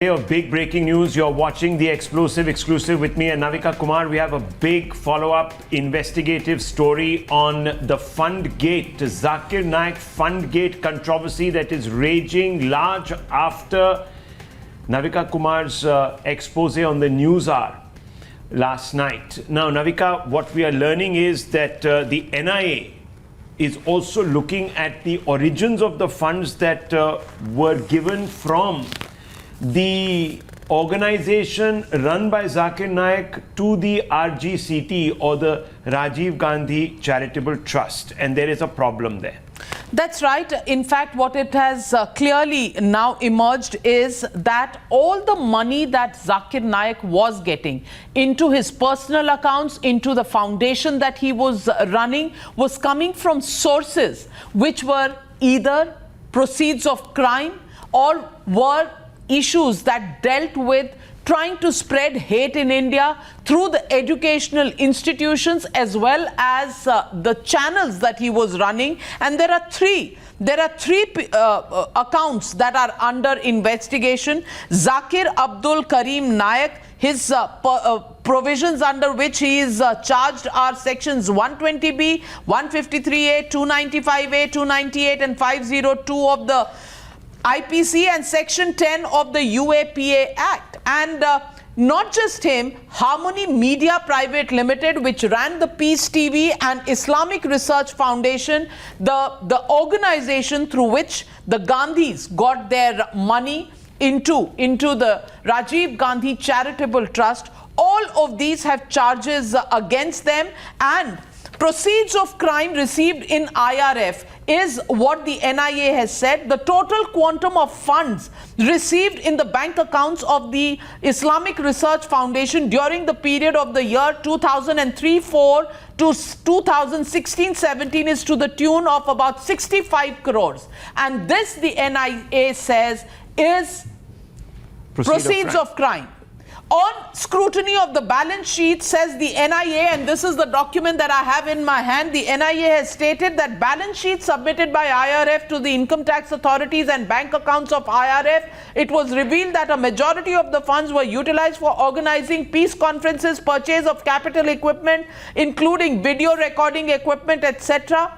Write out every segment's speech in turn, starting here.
Of big breaking news. You're watching the exclusive with me and Navika Kumar. We have a big follow-up investigative story on the Fundgate, Zakir Naik Fundgate controversy that is raging large after Navika Kumar's expose on the News Hour last night. Now, Navika, what we are learning is that the NIA is also looking at the origins of the funds that were given from the organization run by Zakir Naik to the RGCT, or the Rajiv Gandhi Charitable Trust, and there is a problem there. That's right. In fact, what it has clearly now emerged is that all the money that Zakir Naik was getting into his personal accounts, into the foundation that he was running, was coming from sources which were either proceeds of crime or were issues that dealt with trying to spread hate in India through the educational institutions as well as the channels that he was running. And there are three accounts that are under investigation. Zakir Abdul Karim Naik, his provisions under which he is charged are sections 120B, 153A, 295A, 298 and 502 of the IPC and Section 10 of the UAPA Act. And not just him, Harmony Media Private Limited, which ran the Peace TV, and Islamic Research Foundation, the organization through which the Gandhis got their money into the Rajiv Gandhi Charitable Trust. All of these have charges against them, and proceeds of crime received in IRF is what the NIA has said. The total quantum of funds received in the bank accounts of the Islamic Research Foundation during the period of the year 2003-04 to 2016-17 is to the tune of about 65 crores. And this, the NIA says, is proceeds of crime. On scrutiny of the balance sheet, says the NIA, and this is the document that I have in my hand, the NIA has stated that balance sheets submitted by IRF to the income tax authorities and bank accounts of IRF, it was revealed that a majority of the funds were utilized for organizing peace conferences, purchase of capital equipment, including video recording equipment, etc.,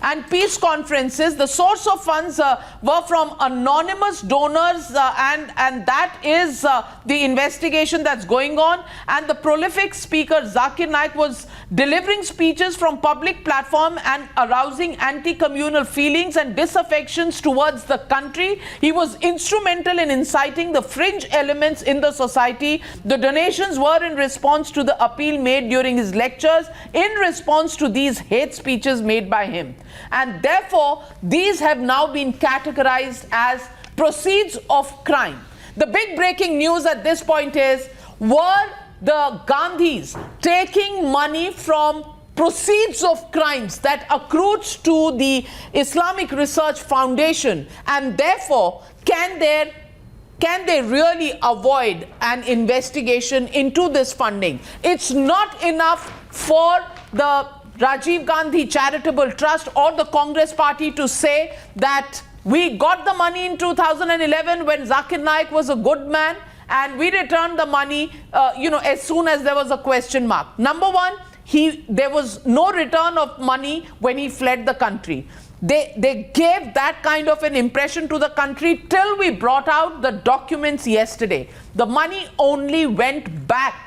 and peace conferences. The source of funds were from anonymous donors, and that is the investigation that's going on. And the prolific speaker Zakir Naik was delivering speeches from public platform and arousing anti-communal feelings and disaffections towards the country. He was instrumental in inciting the fringe elements in the society. The donations were in response to the appeal made during his lectures, in response to these hate speeches made by him. And therefore, these have now been categorized as proceeds of crime. The big breaking news at this point is, were the Gandhis taking money from proceeds of crimes that accrued to the Islamic Research Foundation, and therefore can they really avoid an investigation into this funding? It's not enough for the Rajiv Gandhi Charitable Trust or the Congress Party to say that we got the money in 2011 when Zakir Naik was a good man, and we returned the money as soon as there was a question mark. Number one, there was no return of money when he fled the country. They gave that kind of an impression to the country till we brought out the documents yesterday. The money only went back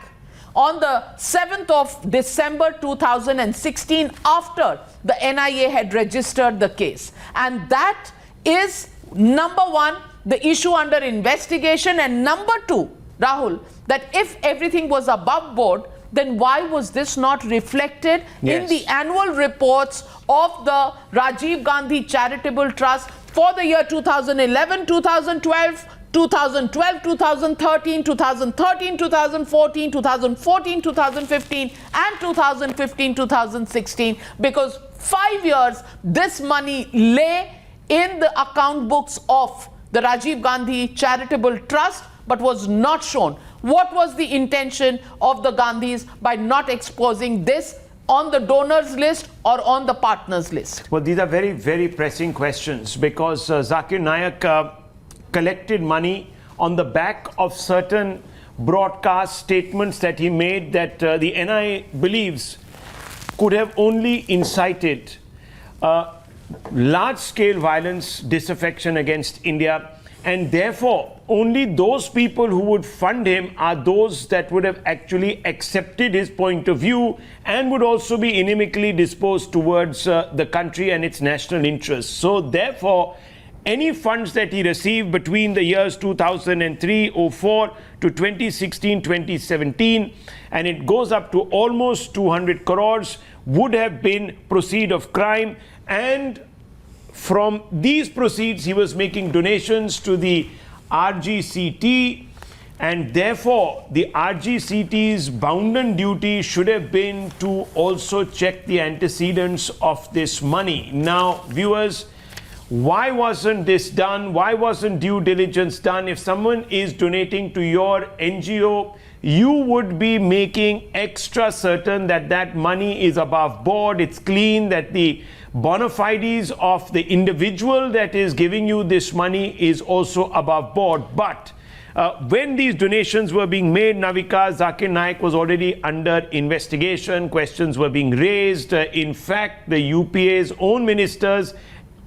on the 7th of December 2016, after the NIA had registered the case. And that is, number one, the issue under investigation, and number two, Rahul, that if everything was above board, then why was this not reflected in the annual reports of the Rajiv Gandhi Charitable Trust for the year 2011, 2012, 2012, 2013, 2013, 2014, 2014, 2015 and 2015, 2016, because 5 years this money lay in the account books of the Rajiv Gandhi Charitable Trust but was not shown. What was the intention of the Gandhis by not exposing this on the donors list or on the partners list? Well, these are very, very pressing questions, because Zakir Naik collected money on the back of certain broadcast statements that he made that the NIA believes could have only incited large-scale violence, disaffection against India, and therefore only those people who would fund him are those that would have actually accepted his point of view and would also be inimically disposed towards the country and its national interests. So therefore, any funds that he received between the years 2003-04 to 2016-2017, and it goes up to almost 200 crores, would have been proceeds of crime. And from these proceeds, he was making donations to the RGCT, and therefore the RGCT's bounden duty should have been to also check the antecedents of this money. Now, viewers, why wasn't this done? Why wasn't due diligence done? If someone is donating to your NGO, you would be making extra certain that that money is above board, it's clean, that the bona fides of the individual that is giving you this money is also above board. But when these donations were being made, Navika, Zakir Naik was already under investigation. Questions were being raised. In fact, the UPA's own ministers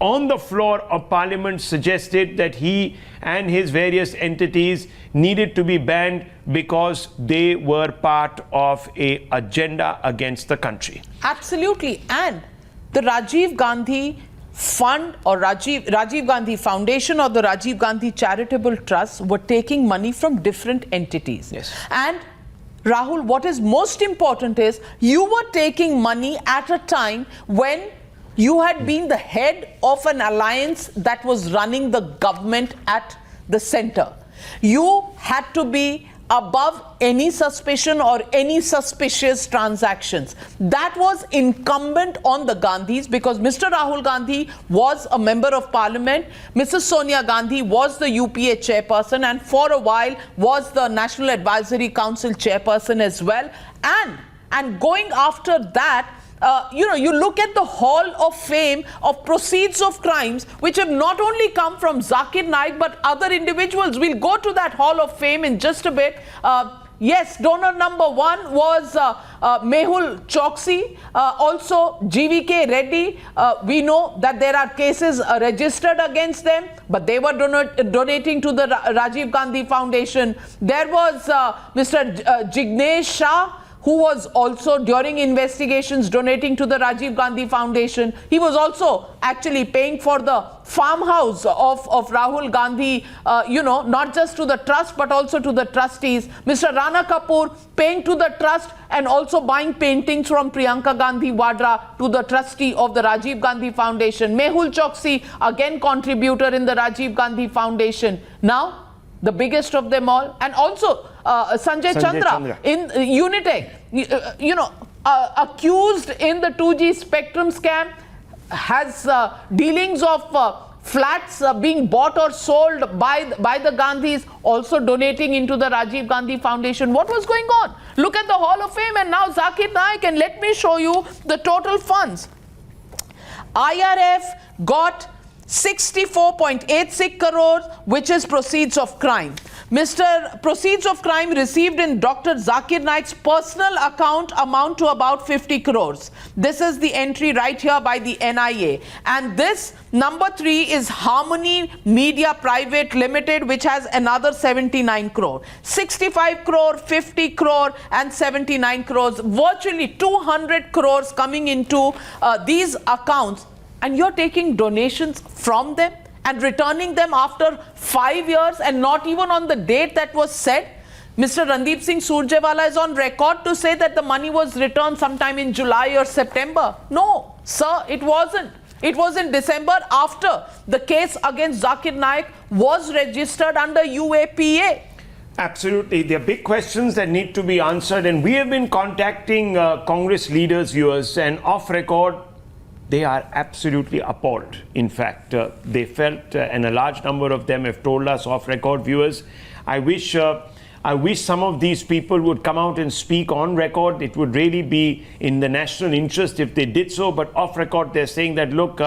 on the floor of Parliament suggested that he and his various entities needed to be banned because they were part of an agenda against the country. Absolutely. And the Rajiv Gandhi Fund or Rajiv Gandhi Foundation or the Rajiv Gandhi Charitable Trust were taking money from different entities. Yes. And Rahul, what is most important is you were taking money at a time when you had been the head of an alliance that was running the government at the center. You had to be above any suspicion or any suspicious transactions. That was incumbent on the Gandhis because Mr. Rahul Gandhi was a member of parliament, Mrs. Sonia Gandhi was the UPA chairperson and for a while was the National Advisory Council chairperson as well. And going after that, you look at the Hall of Fame of proceeds of crimes, which have not only come from Zakir Naik, but other individuals. We'll go to that Hall of Fame in just a bit. Yes, donor number one was Mehul Choksi, also GVK Reddy. We know that there are cases registered against them, but they were donating to the Rajiv Gandhi Foundation. There was Mr. Jignesh Shah, who was also during investigations donating to the Rajiv Gandhi Foundation. He was also actually paying for the farmhouse of Rahul Gandhi, not just to the trust but also to the trustees. Mr. Rana Kapoor paying to the trust and also buying paintings from Priyanka Gandhi Vadra to the trustee of the Rajiv Gandhi Foundation. Mehul Choksi, again contributor in the Rajiv Gandhi Foundation. Now, the biggest of them all, and also Sanjay Chandra in Unitech, accused in the 2G spectrum scam, has dealings of flats being bought or sold by the Gandhis, also donating into the Rajiv Gandhi Foundation. What was going on? Look at the Hall of Fame and now Zakir Naik, and let me show you the total funds. IRF got 64.86 crores, which is proceeds of crime. Proceeds of crime received in Dr. Zakir Naik's personal account amount to about 50 crores. This is the entry right here by the NIA. And this number 3 is Harmony Media Private Limited, which has another 79 crore. 65 crore, 50 crore and 79 crores. Virtually 200 crores coming into these accounts. And you're taking donations from them and returning them after 5 years and not even on the date that was set. Mr. Randeep Singh Surjewala is on record to say that the money was returned sometime in July or September. No, sir, it wasn't. It was in December after the case against Zakir Naik was registered under UAPA. Absolutely. There are big questions that need to be answered, and we have been contacting Congress leaders, viewers, and off record, they are absolutely appalled. In fact, they felt, and a large number of them have told us off record, viewers, I wish some of these people would come out and speak on record. It would really be in the national interest if they did so. But off record, they're saying that, look,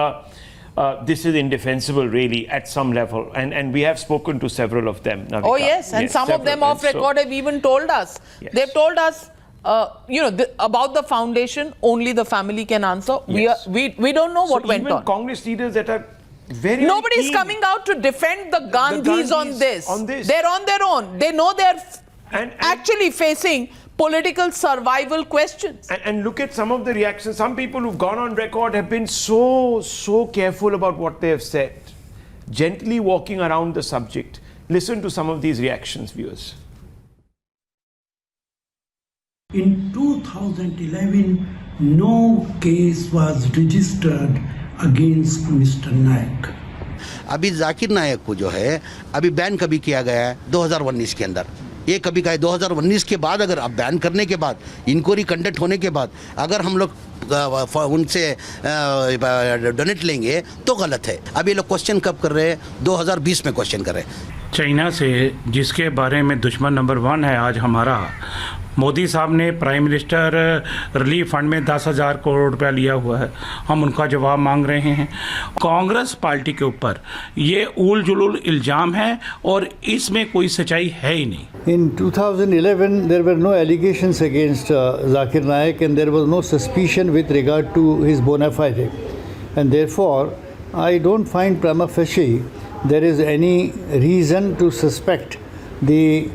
this is indefensible, really, at some level. And we have spoken to several of them, Navika. Oh, yes. And some of them off record have even told us. Yes. They've told us, about the foundation, only the family can answer. Yes. We don't know what went even on. Congress leaders that are very Nobody's keen. coming out to defend the Gandhis on this. They're on their own. They know they're actually facing political survival questions. And look at some of the reactions. Some people who've gone on record have been so careful about what they have said, gently walking around the subject. Listen to some of these reactions, viewers. In 2011, no case was registered against Mr. Naik. अभी जाकिर नायक को जो है अभी ban कभी किया गया है 2019 के अंदर, ये कभी कहा 2019 के बाद, अगर अब बैन करने के बाद, इंक्वायरी कंडक्ट होने के बाद अगर हम लोग उनसे डोनेट लेंगे तो गलत है। अभी लोग क्वेश्चन कब कर रहे हैं? 2020 में क्वेश्चन कर रहे हैं। चाइना से जिसके बारे में दुश्मन नंबर 1 है आज हमारा, मोदी साहब ने प्राइम मिनिस्टर रिलीफ फंड में 10,000 करोड़ रुपया लिया हुआ है। हम उनका जवाब मांग रहे हैं। कांग्रेस पार्टी के ऊपर ये उल जुलूल इल्ज़ाम है और इसमें कोई सच्चाई है ही नहीं। In 2011 there were no allegations against Zakir Naik and there was no suspicion with regard to his bona fide, and therefore I don't find prima facie there is any reason to suspect the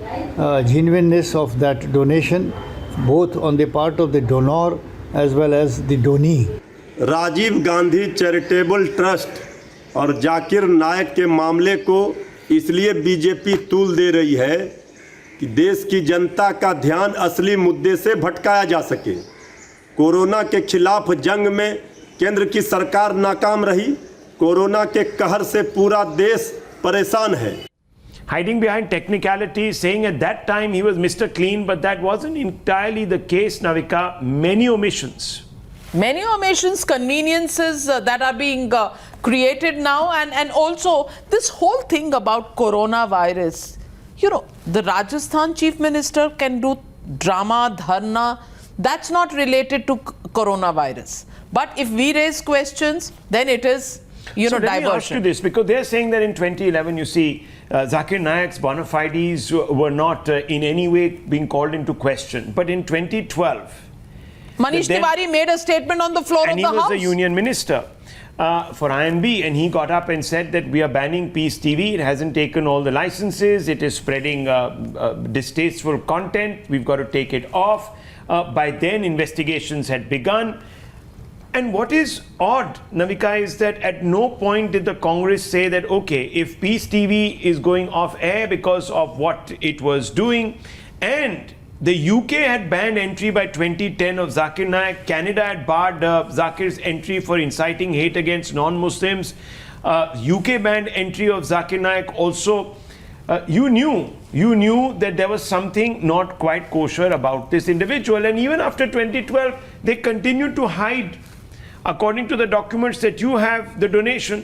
genuineness of that donation, both on the part of the donor as well as the donee. Rajiv Gandhi charitable trust और जाकिर नायक के मामले को इसलिए BJP तूल दे रही है कि देश की जनता का ध्यान असली मुद्दे से भटकाया जा सके। कोरोना के खिलाफ जंग में केंद्र की सरकार नाकाम रही। कोरोना के कहर से पूरा देश परेशान है। Hiding behind technicalities, saying at that time he was Mr. Clean, but that wasn't entirely the case, Navika. Many omissions. Many omissions, conveniences that are being created now, and also this whole thing about coronavirus. The Rajasthan Chief Minister can do drama, dharna. That's not related to coronavirus. But if we raise questions, then it is, So let me ask diversion. you this, because they're saying that in 2011, you see, Zakir Naik's bona fides were not in any way being called into question. But in 2012, Manish Tiwari made a statement on the floor of the House. And he was the union minister for INB, and he got up and said that we are banning Peace TV. It hasn't taken all the licenses. It is spreading distasteful content. We've got to take it off. By then, investigations had begun. And what is odd, Navika, is that at no point did the Congress say that, okay, if Peace TV is going off air because of what it was doing, and the UK had banned entry by 2010 of Zakir Naik, Canada had barred Zakir's entry for inciting hate against non-Muslims, UK banned entry of Zakir Naik also. You knew that there was something not quite kosher about this individual, and even after 2012, they continued to hide. According to the documents that you have, the donation,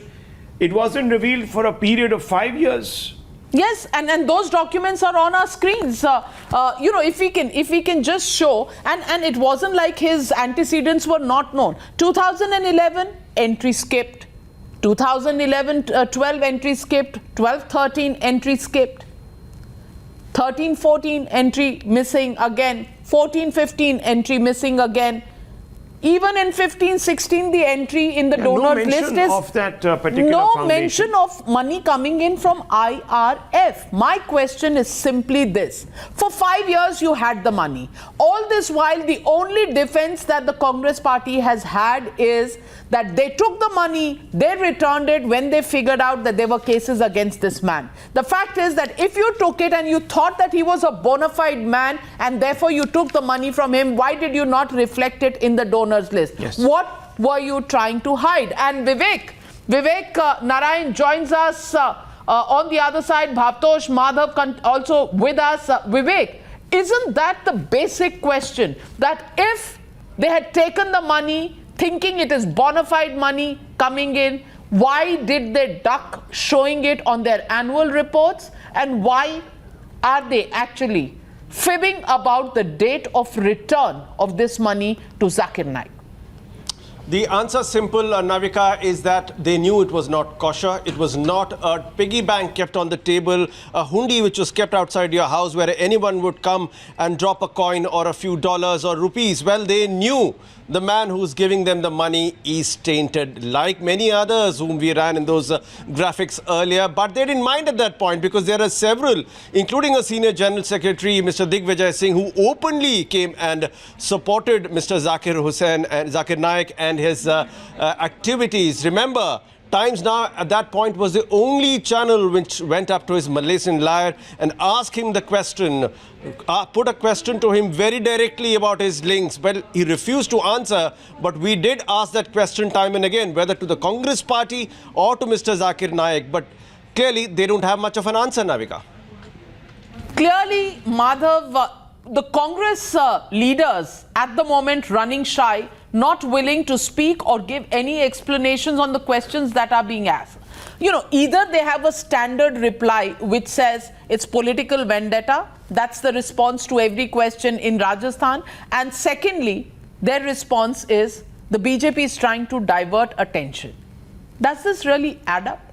it wasn't revealed for a period of 5 years. Yes, and those documents are on our screens. If we can just show, and it wasn't like his antecedents were not known. 2011 entry skipped, 2011-12 entry skipped, 12-13 entry skipped, 13-14 entry missing again, 14-15 entry missing again. Even in 15-16, the entry in the donors list is of that particular no foundation. mention of money coming in from IRF. My question is simply this. For 5 years, you had the money. All this while, the only defense that the Congress party has had is that they took the money, they returned it when they figured out that there were cases against this man. The fact is that if you took it and you thought that he was a bona fide man and therefore you took the money from him, why did you not reflect it in the donors list? Yes. What were you trying to hide? And Vivek Narayan joins us on the other side. Bhavtosh Madhav also with us. Vivek, isn't that the basic question? That if they had taken the money thinking it is bona fide money coming in, why did they duck showing it on their annual reports? And why are they actually fibbing about the date of return of this money to Zakir Naik? The answer, simple, Navika, is that they knew it was not kosher. It was not a piggy bank kept on the table, a hundi which was kept outside your house where anyone would come and drop a coin or a few dollars or rupees. Well, they knew the man who's giving them the money is tainted, like many others whom we ran in those graphics earlier. But they didn't mind at that point because there are several, including a senior general secretary, Mr. Digvijay Singh, who openly came and supported Mr. Zakir Hussain and Zakir Naik and his activities. Remember, Times Now at that point was the only channel which went up to his Malaysian liar and asked him the question, put a question to him very directly about his links. Well, he refused to answer, but we did ask that question time and again, whether to the Congress party or to Mr. Zakir Naik. But clearly, they don't have much of an answer, Navika. Clearly, Madhav, the Congress leaders at the moment running shy, not willing to speak or give any explanations on the questions that are being asked. You know, either they have a standard reply which says it's political vendetta, that's the response to every question in Rajasthan, and secondly, their response is the BJP is trying to divert attention. Does this really add up?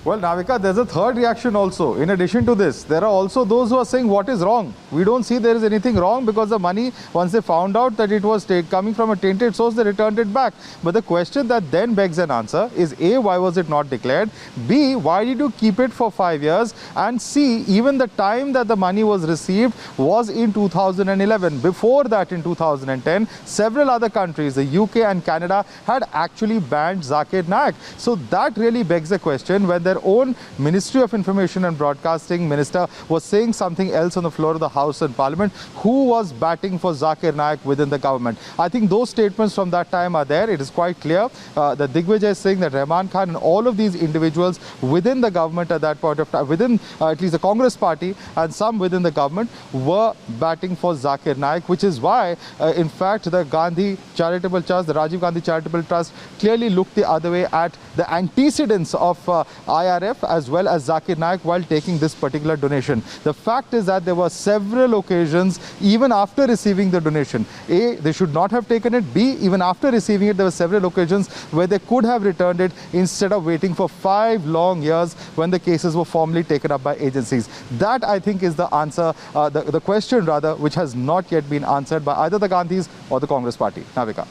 Well, Navika, there's a third reaction also. In addition to this, there are also those who are saying what is wrong. We don't see there is anything wrong because the money, once they found out that it was coming from a tainted source, they returned it back. But the question that then begs an answer is A, why was it not declared? B, why did you keep it for 5 years? And C, even the time that the money was received was in 2011. Before that, in 2010, several other countries, the UK and Canada, had actually banned Zakir Naik. So that really begs the question whether their own Ministry of Information and Broadcasting minister was saying something else on the floor of the House and Parliament. Who was batting for Zakir Naik within the government? I think those statements from that time are there. It is quite clear that Digvijay Singh, that Rahman Khan and all of these individuals within the government at that point of time, within at least the Congress party and some within the government, were batting for Zakir Naik, which is why in fact the Gandhi Charitable Trust, the Rajiv Gandhi Charitable Trust clearly looked the other way at the antecedents of IRF as well as Zakir Naik while taking this particular donation. The fact is that there were several occasions even after receiving the donation. A, they should not have taken it. B, even after receiving it, there were several occasions where they could have returned it instead of waiting for 5 long years when the cases were formally taken up by agencies. That, I think, is the answer, the question rather, which has not yet been answered by either the Gandhis or the Congress party. Navika.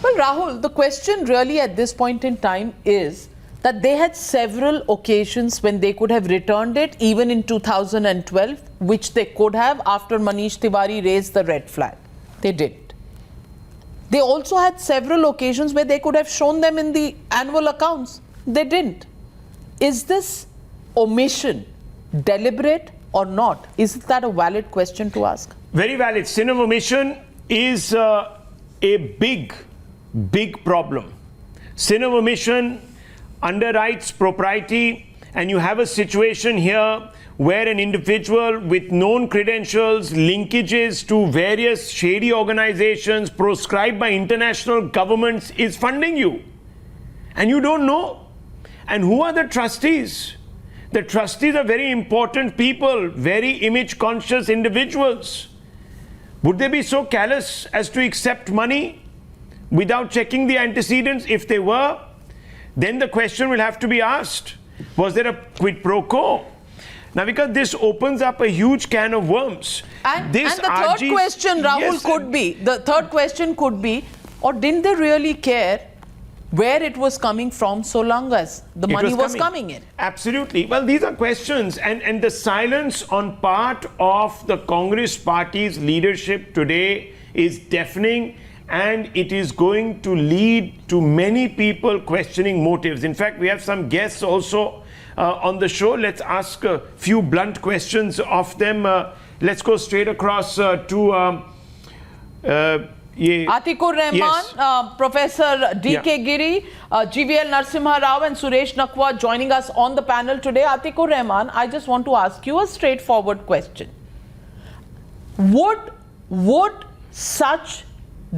Well, Rahul, the question really at this point in time is that they had several occasions when they could have returned it, even in 2012, which they could have after Manish Tiwari raised the red flag. They didn't. They also had several occasions where they could have shown them in the annual accounts. They didn't. Is this omission deliberate or not? Is that a valid question to ask? Very valid. Sin of omission is a big problem. Sin of omission underwrites propriety, and you have a situation here where an individual with known credentials, linkages to various shady organizations proscribed by international governments is funding you. And you don't know. And who are the trustees? The trustees are very important people, very image conscious individuals. Would they be so callous as to accept money without checking the antecedents? If they were, then the question will have to be asked. Was there a quid pro quo? Now, because this opens up a huge can of worms. And the third question, Rahul, the third question could be, or didn't they really care where it was coming from so long as the money was coming in? Absolutely. Well, these are questions, and the silence on part of the Congress party's leadership today is deafening, and it is going to lead to many people questioning motives. In fact, we have some guests also on the show. Let's ask a few blunt questions of them. Let's go straight across to Atikur Rahman, yes. Professor D.K. Giri, GVL Narasimha Rao and Suresh Nakwa joining us on the panel today. Atikur Rahman, I just want to ask you a straightforward question. Would such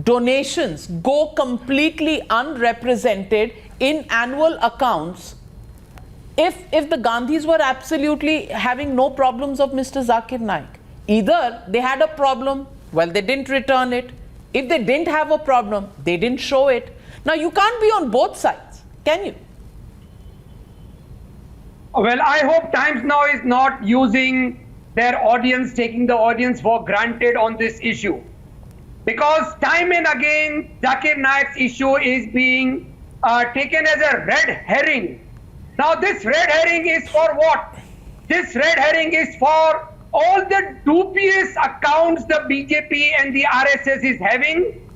donations go completely unrepresented in annual accounts if the Gandhis were absolutely having no problems of Mr. Zakir Naik? Either they had a problem Well, they didn't return it. If they didn't have a problem, they didn't show it. Now, you can't be on both sides, can you? Well, I hope Times Now is not using their audience, taking the audience for granted on this issue. Because time and again, Zakir Naik's issue is being taken as a red herring. Now, this red herring is for what? This red herring is for all the dubious accounts the BJP and the RSS is having,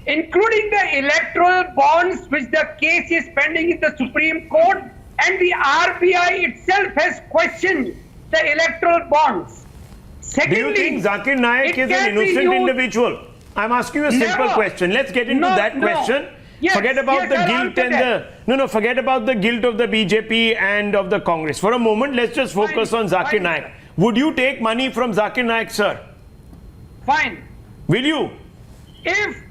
including the electoral bonds, which the case is pending in the Supreme Court, and the RBI itself has questioned the electoral bonds. Secondly, do you think Zakir Naik is an innocent individual? I'm asking you a simple question. Let's get into that question. Yes, forget about the I'll guilt answer and that. forget about the guilt of the BJP and of the Congress. For a moment, let's just focus on Zakir Naik. Would you take money from Zakir Naik, sir? Fine. Will you? If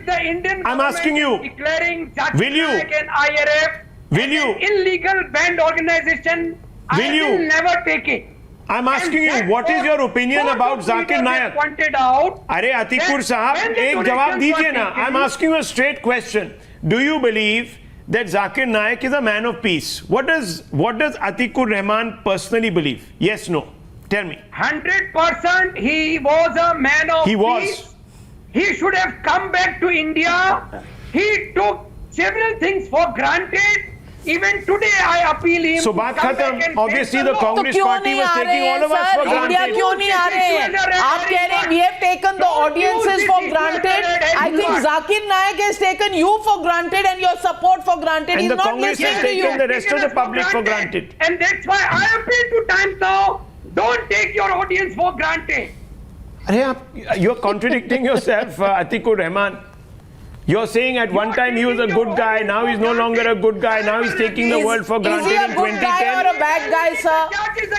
the Indian I'm government asking you, is declaring Zakir will you? Naik and IRF Will as you? an illegal banned organization, Will I you? will never take it. I'm asking you, what is your opinion about Zakir Naik? Pointed out अरे अतिकुर साहब एक जवाब दीजिए ना. I'm asking you a straight question. Do you believe that Zakir Naik is a man of peace? What does Atikur Rahman personally believe? Yes, no. Tell me. 100% he was a man of He was. peace. He should have come back to India. He took several things for granted. Even today I appeal him. So to बात come back खत्म. and Obviously take the law. Congress party was taking all of us for India granted. क्यों नहीं आ रहे हैं? आप कह रहे हैं we have taken the audiences for granted. I think Zakir Naik has taken you for granted and your support for granted. And He's the not Congress has listening to taken you. the rest of the public for granted. And that's why I appeal to Times Now. Don't take your audience for granted. You're contradicting yourself, Atikur Rahman. You're saying at one time he was a good guy, now he's no longer a good guy, now he's taking the world for Is granted he a in good guy 2010. or a bad guy, sir?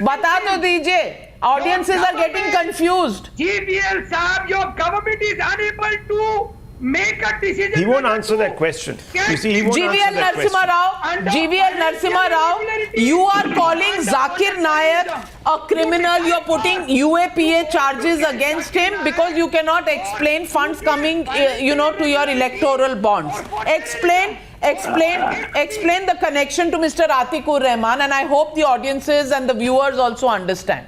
बता तो दीजिए. Audiences are getting confused. GVL Saab, your government is unable to make a decision. He won't answer that question. You see, he won't answer GVL that question. Narasimha Rao, GVL Narasimha Rao, you are calling Zakir Naik a criminal. You are putting UAPA charges against him because you cannot explain funds coming, to your electoral bonds. Explain the connection to Mr. Atikur Rahman, and I hope the audiences and the viewers also understand.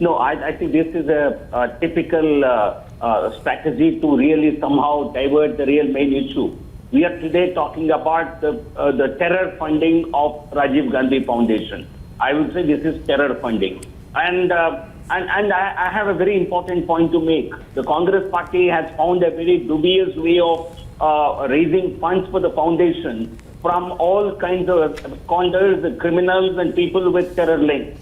No, I think this is a typical strategy to really somehow divert the real main issue. We are today talking about the terror funding of Rajiv Gandhi Foundation. I would say this is terror funding. And I have a very important point to make. The Congress party has found a very dubious way of raising funds for the foundation from all kinds of squanders, criminals and people with terror links.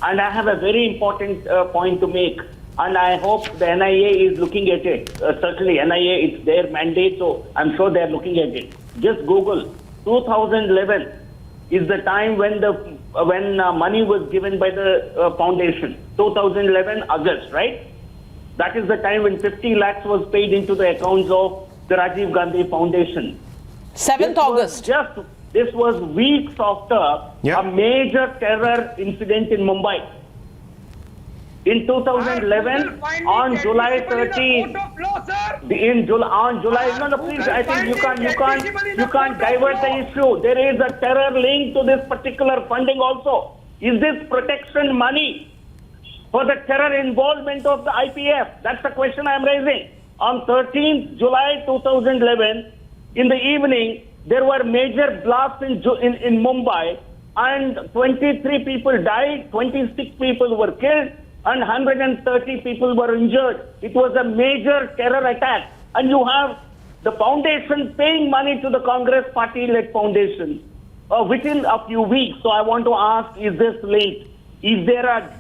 And I have a very important point to make. And I hope the NIA is looking at it. Certainly, NIA, it's their mandate, so I'm sure they're looking at it. Just Google. 2011 is the time when money was given by the foundation. 2011, August, right? That is the time when 50 lakhs was paid into the accounts of the Rajiv Gandhi Foundation. 7th August. This was weeks after a major terror incident in Mumbai. In 2011, on July 13, on July, no, please, I think you can't divert the issue. There is a terror link to this particular funding also. Is this protection money for the terror involvement of the IPF? That's the question I'm raising. On 13th July 2011, in the evening, there were major blasts in Mumbai, and 23 people died, 26 people were killed, and 130 people were injured. It was a major terror attack. And you have the foundation paying money to the Congress party-led foundation within a few weeks. So I want to ask, is this linked? Is there a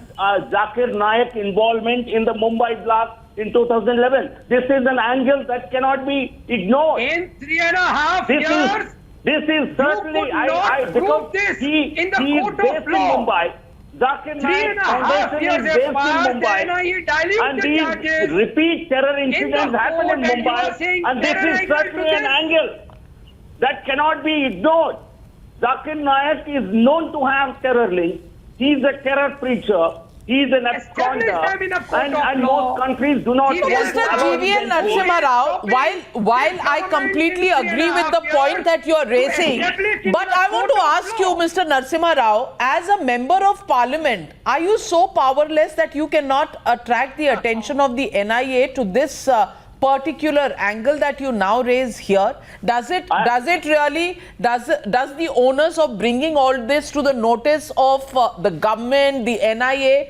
Zakir Naik involvement in the Mumbai blast in 2011? This is an angle that cannot be ignored. In 3.5 years, this is certainly, because he is based in Mumbai. Zakir Naik Foundation is based in Mumbai, and these repeat terror incidents happen in Mumbai, and this is certainly an angle that cannot be ignored. Zakir Naik is known to have terror links. He is a terror preacher. He is an Establish them absconder, in a court and, of and law. most countries do not. So, So, Yes, Mr. allow GVN them to Narasimha Rao, stop it. while I completely agree with the point that you are raising, but I want to ask you, Mr. Narasimha Rao, as a member of parliament, are you so powerless that you cannot attract the attention of the NIA to this particular angle that you now raise here? Does the onus of bringing all this to the notice of the government, the NIA,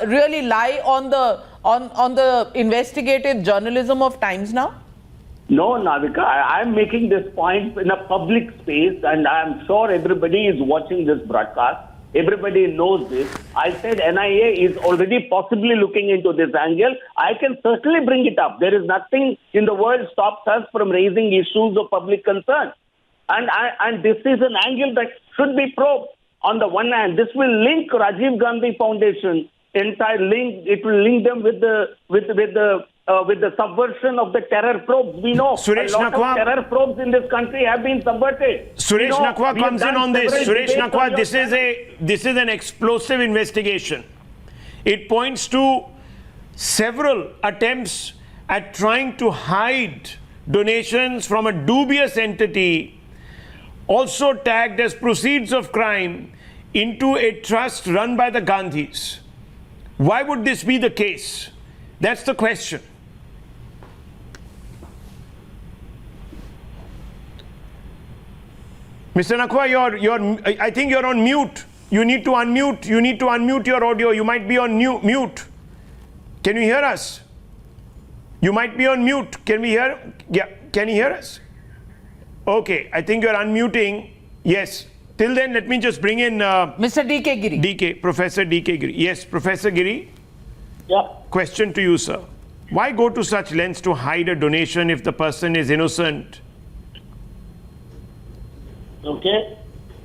really lie on the investigative journalism of Times Now? No, Navika, I'm making this point in a public space, and I'm sure everybody is watching this broadcast. Everybody knows this. I said NIA is already possibly looking into this angle. I can certainly bring it up. There is nothing in the world stops us from raising issues of public concern. And this is an angle that should be probed. On the one hand, this will link Rajiv Gandhi Foundation, entire link. It will link them with the subversion of the terror probes. We know Suresh a lot Nakwa, of terror probes in this country have been subverted. Suresh Nakwa comes in on this. Suresh Nakwa, this is an explosive investigation. It points to several attempts at trying to hide donations from a dubious entity, also tagged as proceeds of crime, into a trust run by the Gandhis. Why would this be the case? That's the question. Mr. Nakwa, I think you're on mute. You need to unmute. You need to unmute your audio. You might be on mute. Can you hear us? You might be on mute. Can we hear? Yeah. Can you hear us? Okay. I think you're unmuting. Yes. Till then, let me just bring in Mr. D.K. Giri. Professor D.K. Giri. Yes, Professor Giri. Yeah. Question to you, sir. Why go to such lengths to hide a donation if the person is innocent? Okay.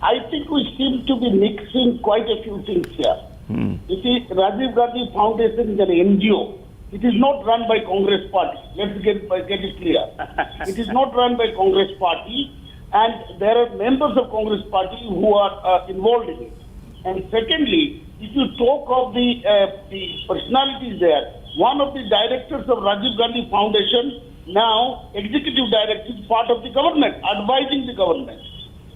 I think we seem to be mixing quite a few things here. You see, Rajiv Gandhi Foundation is an NGO. It is not run by Congress Party. Let's get it clear. It is not run by Congress Party, and there are members of Congress Party who are involved in it. And secondly, if you talk of the personalities there, one of the directors of Rajiv Gandhi Foundation, now executive director, is part of the government, advising the government.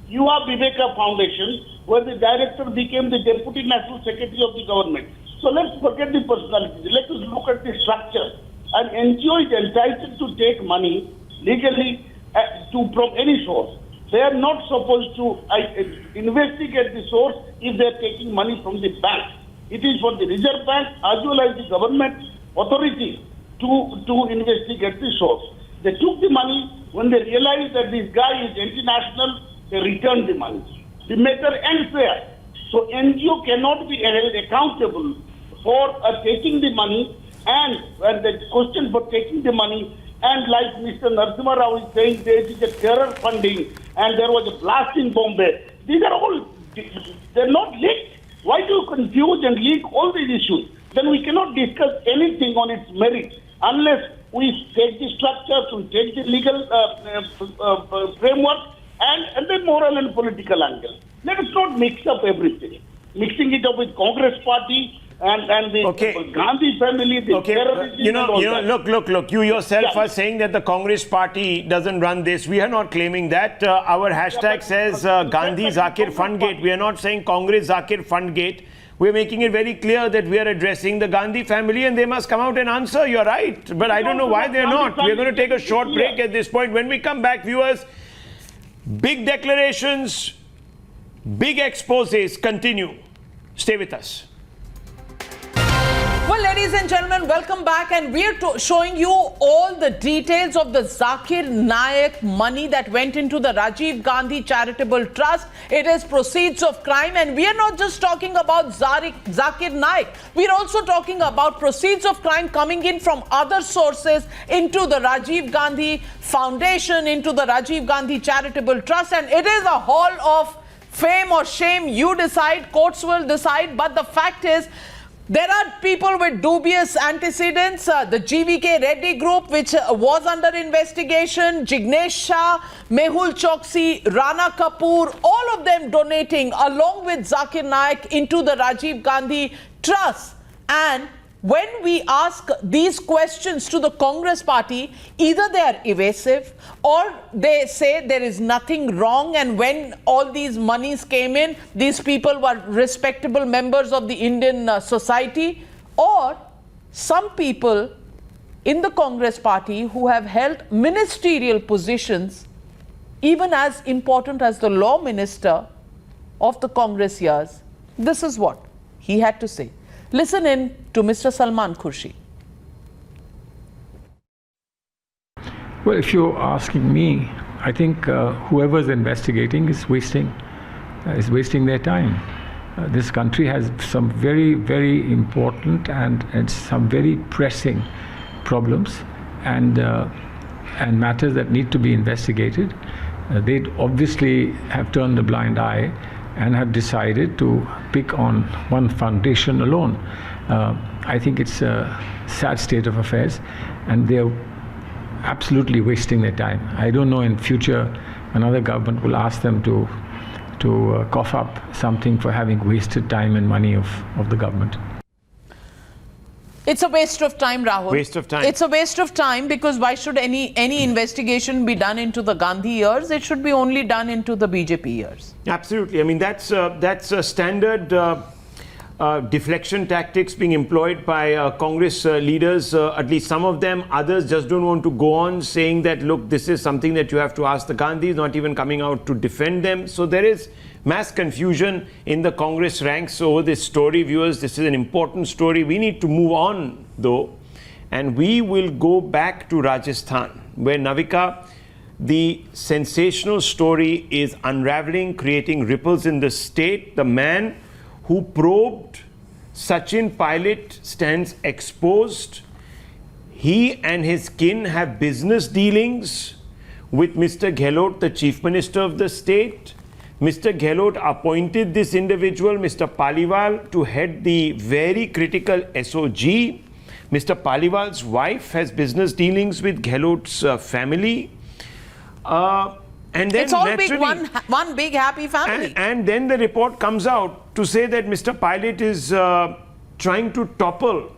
You have Viveka Foundation, where the director became the deputy national secretary of the government. So let's forget the personalities. Let us look at the structure. An NGO is entitled to take money legally from any source. They are not supposed to investigate the source if they are taking money from the bank. It is for the Reserve Bank as well as the government authority to investigate the source. They took the money. When they realized that this guy is international, they returned the money. The matter ends there. So NGO cannot be held accountable for taking the money and the question for taking the money. And like Mr. Narasimha Rao is saying, there is a terror funding and there was a blast in Bombay. These are all, they're not linked. Why do you confuse and link all these issues? Then we cannot discuss anything on its merit unless we take the structures, we take the legal framework and the moral and political angle. Let us not mix up everything. Mixing it up with Congress Party and the Gandhi family, the terrorism. Look. You yourself are saying that the Congress Party doesn't run this. We are not claiming that. Our hashtag says Gandhi Zakir Fundgate. We are not saying Congress Zakir Fundgate. We're making it very clear that we are addressing the Gandhi family and they must come out and answer. You're right. But I don't know why they're not. We're going to take a short break at this point. When we come back, viewers, big declarations, big exposés continue. Stay with us. Well, ladies and gentlemen, welcome back, and we're showing you all the details of the Zakir Naik money that went into the Rajiv Gandhi Charitable Trust. It is proceeds of crime, and we are not just talking about Zakir Naik. We're also talking about proceeds of crime coming in from other sources into the Rajiv Gandhi Foundation, into the Rajiv Gandhi Charitable Trust, and it is a hall of fame or shame. You decide, courts will decide, but the fact is, there are people with dubious antecedents. The GVK Reddy group, which was under investigation, Jignesh Shah, Mehul Choksi, Rana Kapoor, all of them donating along with Zakir Naik into the Rajiv Gandhi Trust. And when we ask these questions to the Congress party, either they are evasive or they say there is nothing wrong, and when all these monies came in, these people were respectable members of the Indian society, or some people in the Congress party who have held ministerial positions, even as important as the law minister of the Congress years. This is what he had to say. Listen in to Mr. Salman Khurshid. Well, if you're asking me, I think whoever's investigating is wasting their time. This country has some very, very important and some very pressing problems and matters that need to be investigated. They obviously have turned a blind eye and have decided to pick on one foundation alone. I think it's a sad state of affairs, and they're absolutely wasting their time. I don't know in future another government will ask them to cough up something for having wasted time and money of the government. It's a waste of time, Rahul. Waste of time. It's a waste of time, because why should any investigation be done into the Gandhi years? It should be only done into the BJP years. Absolutely. I mean, that's a standard deflection tactics being employed by Congress leaders, at least some of them. Others just don't want to go on saying that, look, this is something that you have to ask the Gandhis, not even coming out to defend them. So there is mass confusion in the Congress ranks over this story. Viewers, this is an important story. We need to move on, though, and we will go back to Rajasthan, where Navika, the sensational story is unraveling, creating ripples in the state. The man who probed Sachin Pilot stands exposed. He and his kin have business dealings with Mr. Gehlot, the Chief Minister of the state. Mr. Gehlot appointed this individual, Mr. Paliwal, to head the very critical SOG. Mr. Paliwal's wife has business dealings with Gehlot's family. And then it's all big, one big happy family. And then the report comes out to say that Mr. Pilot is trying to topple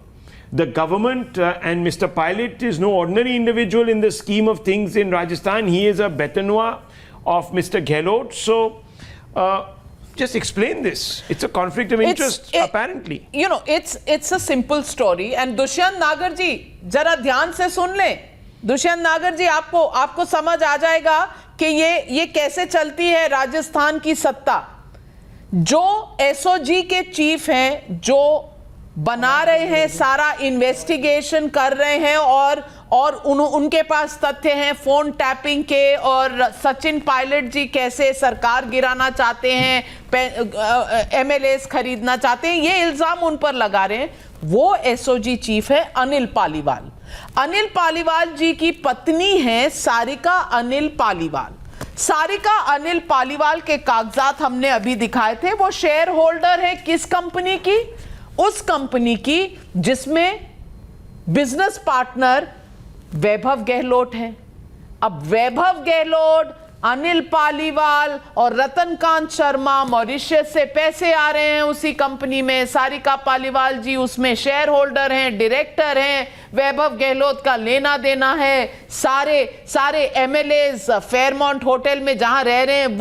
the government, and Mr. Pilot is no ordinary individual in the scheme of things in Rajasthan. He is a Betanois of Mr. Gehlot. So just explain this. It's a conflict of interest, apparently. You know, it's a simple story. And Dushyant Nagar ji, जरा ध्यान से सुन ले. दुष्यंत नागर जी, आपको समझ आ जाएगा कि ये कैसे चलती है राजस्थान की सत्ता. जो एसओजी के चीफ हैं, जो बना रहे हैं, सारा इन्वेस्टिगेशन कर रहे हैं, और उनके पास तथ्य हैं फोन टैपिंग के, और सचिन पायलट जी कैसे सरकार गिराना चाहते हैं, एमएलएस खरीदना चाहते हैं, ये इल्जाम उन पर लगा रहे हैं. वो एसओजी चीफ है अनिल पालीवाल. अनिल पालीवाल जी की पत्नी है सारिका अनिल पालीवाल. सारिका अनिल पालीवाल के कागजात हमने अभी दिखाए थे. वो शेयर होल्डर है किस कंपनी की? उस कंपनी की जिसमें बिजनेस पार्टनर वैभव गहलोत है. अब वैभव गहलोत, अनिल पालीवाल और रतनकांत शर्मा मॉरिशस से पैसे आ रहे हैं उसी कंपनी में. सारिका पालीवाल जी उसमें शेयर होल्डर हैं, डायरेक्टर हैं. वैभव गहलोत का लेना देना है. सारे एमएलएज फेयरमाउंट होटल में जहां रह रहे हैं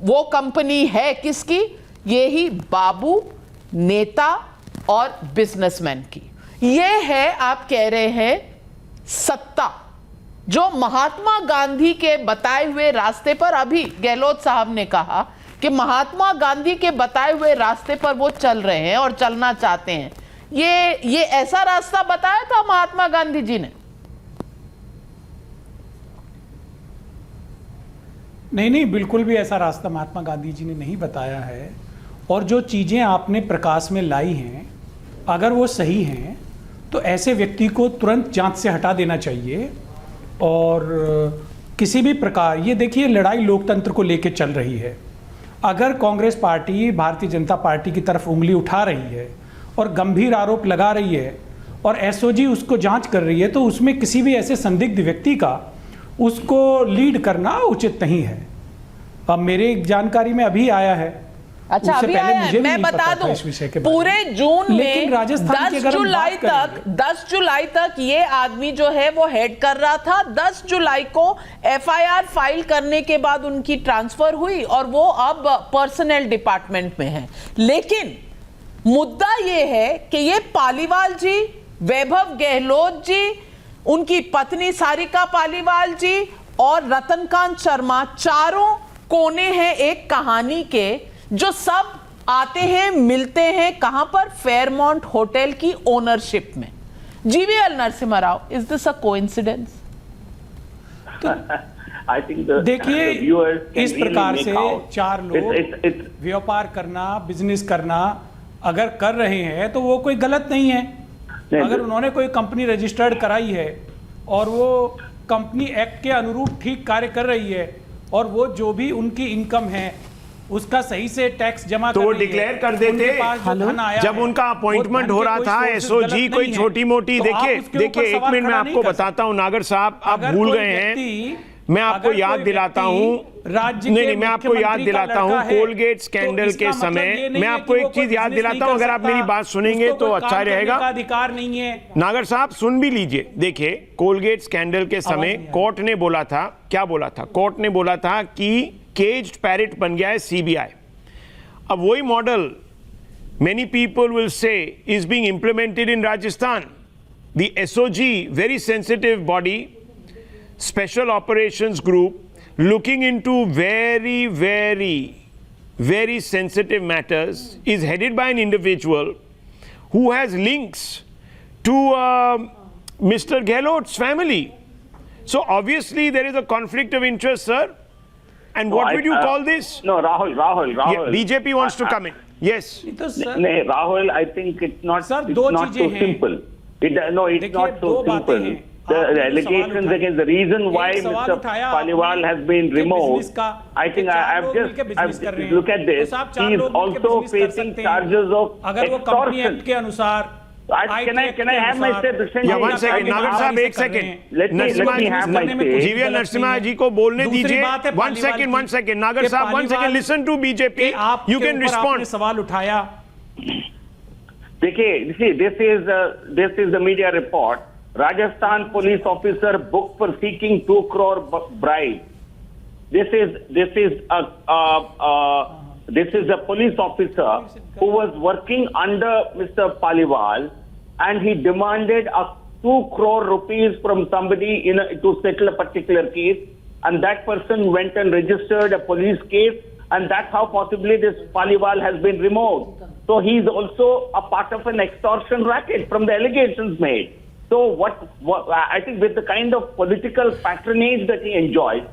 वो कंपनी है किसकी? यही बाबू नेता और बिजनेसमैन की. ये है, आप कह रहे हैं, सत्ता जो महात्मा गांधी के बताए हुए रास्ते पर, अभी गहलोत साहब ने कहा कि महात्मा गांधी के बताए हुए रास्ते पर वो चल रहे हैं और चलना चाहते हैं. ये ऐसा रास्ता बताया था महात्मा गांधी जी ने? नहीं, बिल्कुल भी ऐसा रास्ता महात्मा गांधी जी ने नहीं बताया है. और जो चीज़ें आपने प्रकाश में लाई हैं, अगर वो सही हैं तो ऐसे व्यक्ति को तुरंत जांच से हटा देना चाहिए. और किसी भी प्रकार, ये देखिए, लड़ाई लोकतंत्र को लेकर चल रही है. अगर कांग्रेस पार्टी भारतीय जनता पार्टी की तरफ उंगली उठा रही है और गंभीर आरोप लगा रही है और एसओजी उसको जांच कर रही है, तो उसमें किसी भी ऐसे संदिग्ध व्यक्ति का उसको लीड करना उचित नहीं है. अब मेरे जानकारी में अभी आया है अच्छा, उससे अभी पहले आया मुझे है, भी मैं नहीं बता पता था दूं, इस विषय के बारे में। पूरे जून लेकिन में राजस्थान की 10 अगर हम जुलाई बात तक करें- 10 जुलाई तक ये आदमी जो है वो हेड कर रहा था। 10 जुलाई को एफआईआर फाइल करने के बाद उनकी ट्रांसफर हुई और वो अब पर्सनल डिपार्टमेंट में है। लेकिन मुद्दा ये है कि ये पालीवाल जी, वैभव गहलोत जी, उनकी पत्नी सारिका पालीवाल जी और रतनकांत शर्मा, चारों कोने हैं एक कहानी के, जो सब आते हैं मिलते हैं कहां पर? फेयरमाउंट होटल की ओनरशिप में। GVL Narasimha Rao, is this a coincidence? देखिए, इस प्रकार से चार लोग व्यापार करना, बिजनेस करना अगर कर रहे हैं तो वो कोई गलत नहीं है। अगर उन्होंने कोई कंपनी रजिस्टर्ड कराई है और वो कंपनी एक्ट के अनुरूप ठीक कार्य कर रही है और वो जो भी उनकी इनकम है उसका सही से टैक्स जमा तो डिक्लेयर कर देते। जब उनका अपॉइंटमेंट हो रहा था एसओजी कोई छोटी मोटी, देखिए एक मिनट मैं आपको बताता हूं नागर साहब, आप भूल गए हैं। मैं आपको याद दिलाता हूं, नहीं मैं आपको याद दिलाता हूं कोलगेट स्कैंडल के समय। मैं आपको एक चीज याद दिलाता हूं, अगर आप मेरी बात सुनेंगे तो अच्छा रहेगा। अधिकार नहीं है नागर साहब, सुन भी लीजिए। देखिए, कोलगेट स्कैंडल के समय कोर्ट ने बोला था, क्या बोला था? कोर्ट ने बोला था कि केज्ड पैरेट बन गया है सीबीआई। अब वही model many people will say is being implemented in Rajasthan. The SOG, very sensitive body, special operations group, looking into very sensitive matters, is headed by an individual who has links to Mr. Gehlot's family. So obviously there is a conflict of interest, sir. And what would you call this? No, Rahul. Yeah, BJP wants to come in. Yes. Rahul, I think it's not so simple. It's not so simple. The allegations against the reason why Mr. Paliwal has been removed, I think I've look at this. He is also facing charges of extortion. Can I have my step? Yeah, one second, Nagar साहब, एक second. Let me have my say. GVL Narasimha ji को बोलने दीजिए। One second, Nagar साहब, one second. Listen to BJP. You can respond. सवाल उठाया। देखिए, this is the media report. Rajasthan police officer booked for seeking 2 crore bribe. This is a police officer who was working under Mr. Paliwal, and he demanded 2 crore rupees from somebody to settle a particular case, and that person went and registered a police case, and that's how possibly this Paliwal has been removed. So he is also a part of an extortion racket from the allegations made. So what I think, with the kind of political patronage that he enjoys,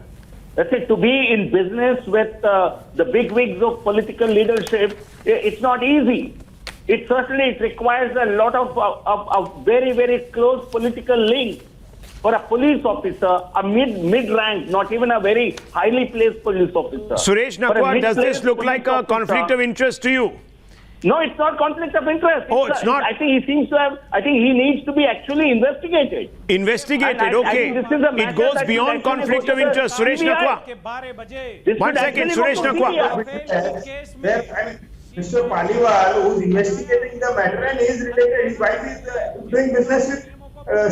that's it, to be in business with the big wigs of political leadership, it's not easy. It requires a lot of very close political link for a police officer, a mid-rank, not even a very highly placed police officer. Suresh Nakwa, does this look like a conflict of interest to you? No, it's not conflict of interest. It's not. I think he seems to have. I think he needs to be actually investigated. Investigated, okay. It goes beyond conflict of interest. Suresh Nakwa. One second, Suresh Nakwa. Mr. Paliwal, who is investigating the matter, and is related. His wife is doing business with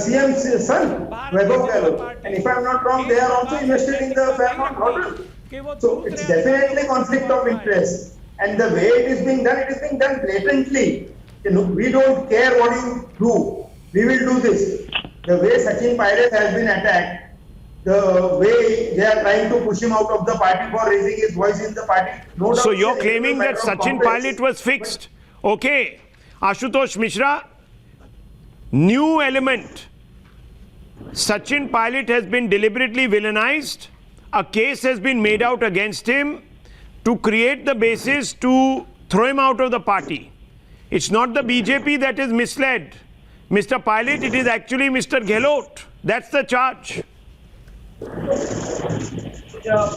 CM's son, Vaibhav Gehlot. And if I am not wrong, they are also investigating the Fairmont Hotel. So it's definitely conflict of interest. And the way it is being done blatantly. We don't care what you do. We will do this. The way Sachin Pilot has been attacked, the way they are trying to push him out of the party for raising his voice in the party. No doubt. So you're claiming that Sachin Pilot was fixed. Okay. Ashutosh Mishra, new element. Sachin Pilot has been deliberately villainized. A case has been made out against him to create the basis to throw him out of the party. It's not the BJP that is misled. Mr. Pilot, it is actually Mr. Gehlot. That's the charge.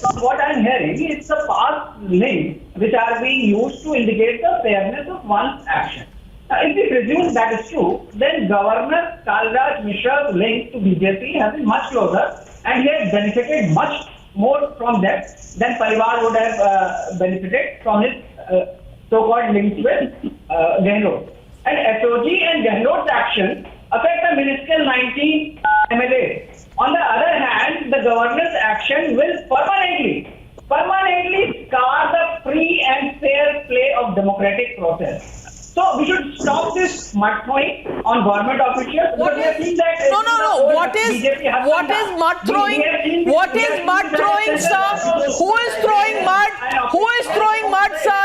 From what I'm hearing, it's a past link which are being used to indicate the fairness of one's action. If we presume that is true, then Governor Kalraj Mishra's link to BJP has been much closer, and he has benefited much more from them, then Parivar would have benefited from his so-called links with Gehlot. And SOG and Gehlot's action affect the ministerial 19 MLAs. On the other hand, the governor's action will permanently scar the free and fair play of democratic process. So we should stop this mud throwing on government officials. What is mud throwing? What is mud throwing, sir? Who is throwing mud? Who is throwing mud, sir?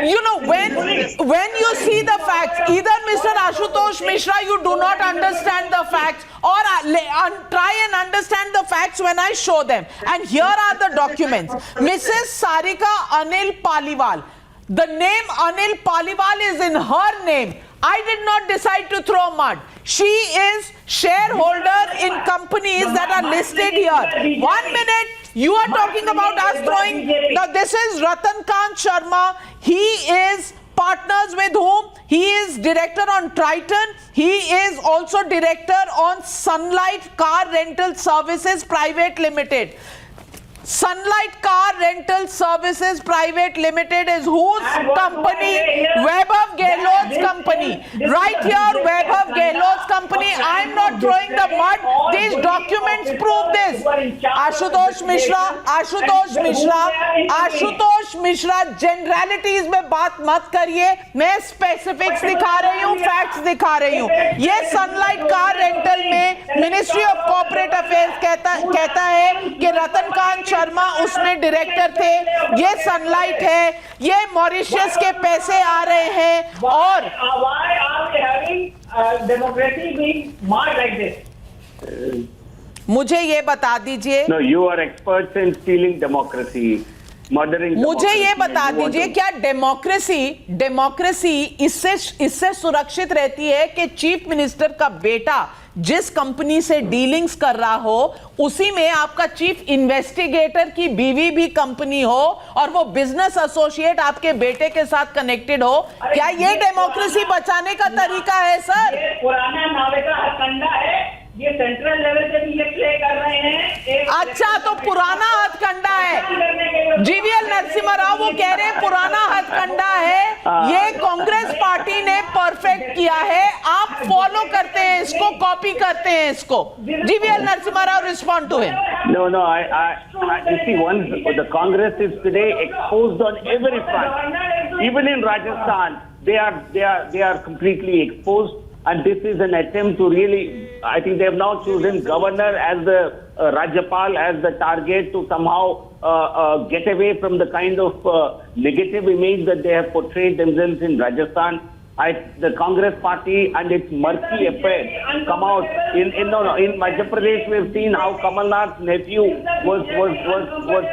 You know, when you see the facts, either Mr. Ashutosh Mishra, you do not understand the facts, or try and understand the facts when I show them. And here are the documents. Mrs. Sarika Anil Paliwal. The name Anil Paliwal is in her name. I did not decide to throw mud. She is shareholder in companies that are listed here. 1 minute, you are talking about us throwing. Now this is Ratan Kant Sharma. He is partners with whom? He is director on Triton. He is also director on Sunlight Car Rental Services Private Limited. Sunlight Car Rental Services Private Limited is whose company? Vaibhav Gehlot's company. Right here, Vaibhav Gehlot's company. I'm not throwing the mud. These documents prove this. Ashutosh Mishra, generalities में बात मत करिए. मैं specifics दिखा रही हूँ, facts दिखा रही हूँ. ये Sunlight Car Rental में Ministry of Corporate Affairs कहता है कि रतन कांत शर्मा उसमें डायरेक्टर थे. ये सनलाइट है, ये मॉरिशस के पैसे आ रहे हैं. और why are we having democracy being marred like this? मुझे ये बता दीजिए. No, you are experts in stealing democracy. मुझे ये बता दीजिए, क्या डेमोक्रेसी इससे सुरक्षित रहती है कि चीफ मिनिस्टर का बेटा जिस कंपनी से डीलिंग्स कर रहा हो उसी में आपका चीफ इन्वेस्टिगेटर की बीवी भी कंपनी हो और वो बिजनेस एसोसिएट आपके बेटे के साथ कनेक्टेड हो? क्या ये डेमोक्रेसी बचाने का तरीका है, सर? ये पुराना नाविका हथकंडा है. ये सेंट्रल लेवल पे भी ये प्ले कर रहे हैं. अच्छा, तो पुराना हथकंडा है. जीवीएल नरसिम्हा राव वो कह रहे हैं पुराना हथकंडा है. ये कांग्रेस पार्टी ने परफेक्ट किया है. आप फॉलो करते हैं इसको, कॉपी करते हैं इसको. GVL Narasimha Rao, respond to him. No, you see, the Congress is today exposed on every front. Even in Rajasthan, they are completely exposed. And this is an attempt to really, I think they have now chosen governor as the Rajyapal as the target to somehow get away from the kind of negative image that they have portrayed themselves in Rajasthan. The Congress party and its murky affairs come out. In Madhya Pradesh, we've seen how Kamal Nath's nephew was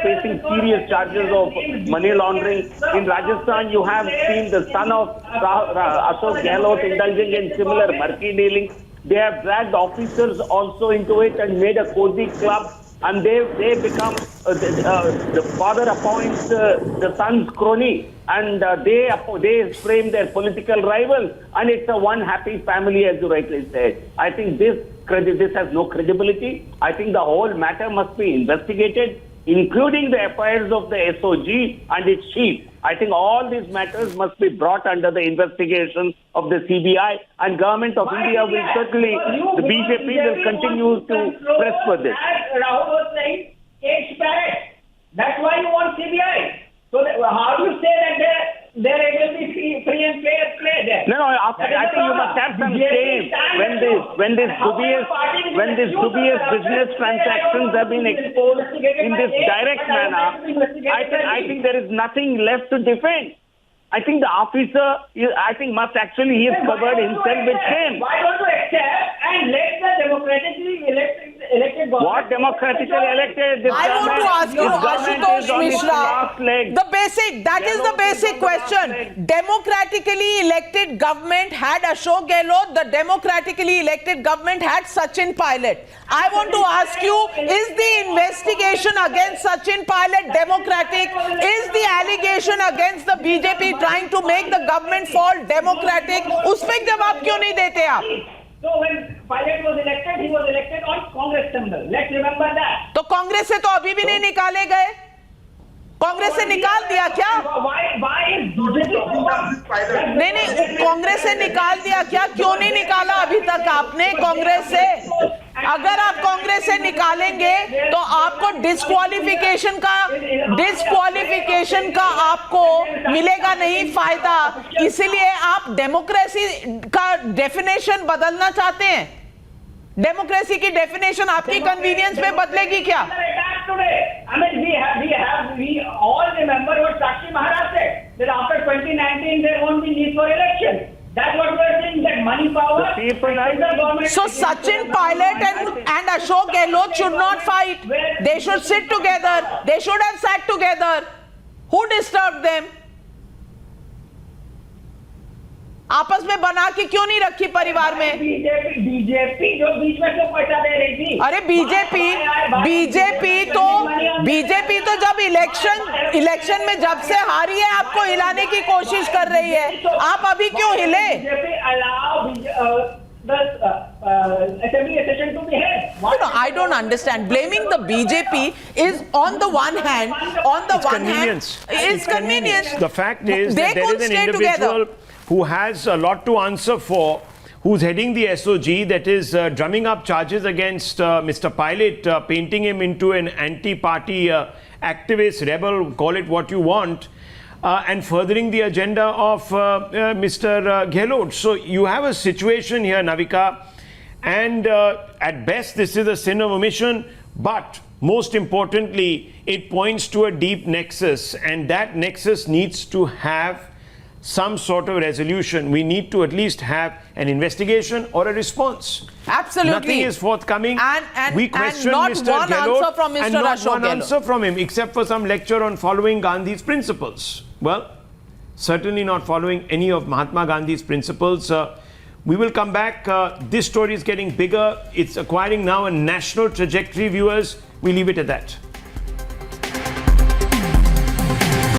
facing serious charges of money laundering. In Rajasthan, you have seen the son of Ashok Gehlot indulging in similar murky dealings. They have dragged officers also into it and made a cozy club. And they become, the father appoints the son's crony, and they frame their political rival, and it's a one happy family, as you rightly said. I think this has no credibility. I think the whole matter must be investigated, including the affairs of the SOG and its chief. I think all these matters must be brought under the investigation of the CBI, and Government of India will certainly, the BJP will continue to press for this. Rahul was saying, cage parrot. That's why you want CBI. So how do you say that they're able to be free and fair play there? No, I think you must have some shame when these dubious business transactions have been exposed in this direct manner. I think there is nothing left to defend. I think the officer, must actually, he has covered himself with shame. Why don't you accept and let the democratically elected government? What democratically elected? I want to ask you, Ashutosh Mishra, that is the basic question. Democratically elected government had Ashok Gehlot, the democratically elected government had Sachin Pilot. I want to ask you, is the investigation against Sachin Pilot democratic? Is the allegation against the BJP trying to make the government fall democratic? उस पे जवाब क्यों नहीं देते आप? So when Pilot was elected, he was elected on Congress terminal. Let's remember that. तो कांग्रेस से तो अभी भी नहीं निकाले गए, कांग्रेस से निकाल दिया क्या? नहीं, कांग्रेस से निकाल दिया क्या? क्यों नहीं निकाला अभी तक आपने कांग्रेस से? अगर आप कांग्रेस से निकालेंगे तो आपको डिस्क्वालिफिकेशन का आपको मिलेगा नहीं फायदा, इसलिए आप डेमोक्रेसी का डेफिनेशन बदलना चाहते हैं। डेमोक्रेसी की डेफिनेशन आपकी कन्वीनियंस पे बदलेगी क्या? I mean, we all remember what Sakshi Maharaj said, that after 2019 there won't be need for election. That's what we're saying, that money power. So Sachin Pilot and Ashok Gehlot should not fight. They should sit together. They should have sat together. Who disturbed them? आपस में बना के क्यों नहीं रखी परिवार में? BJP जो बीच में क्यों पैसा दे रही थी? अरे बीजेपी तो जब इलेक्शन में जब से हारी है आपको हिलाने की कोशिश कर रही है, आप अभी क्यों हिले? I don't understand. Blaming the BJP is on the one hand, it's convenience. The fact is that there is an individual who has a lot to answer for, who's heading the SOG, that is drumming up charges against Mr. Pilot, painting him into an anti-party activist, rebel, call it what you want, and furthering the agenda of Mr. Gehlot. So you have a situation here, Navika, and at best this is a sin of omission, but most importantly, it points to a deep nexus, and that nexus needs to have some sort of resolution. We need to at least have an investigation or a response. Absolutely. Nothing is forthcoming. And we question not Mr. one Gehlot answer from Mr. and not Ashok one Gehlot. answer from him, except for some lecture on following Gandhi's principles. Well, certainly not following any of Mahatma Gandhi's principles. We will come back. This story is getting bigger. It's acquiring now a national trajectory, viewers. We leave it at that.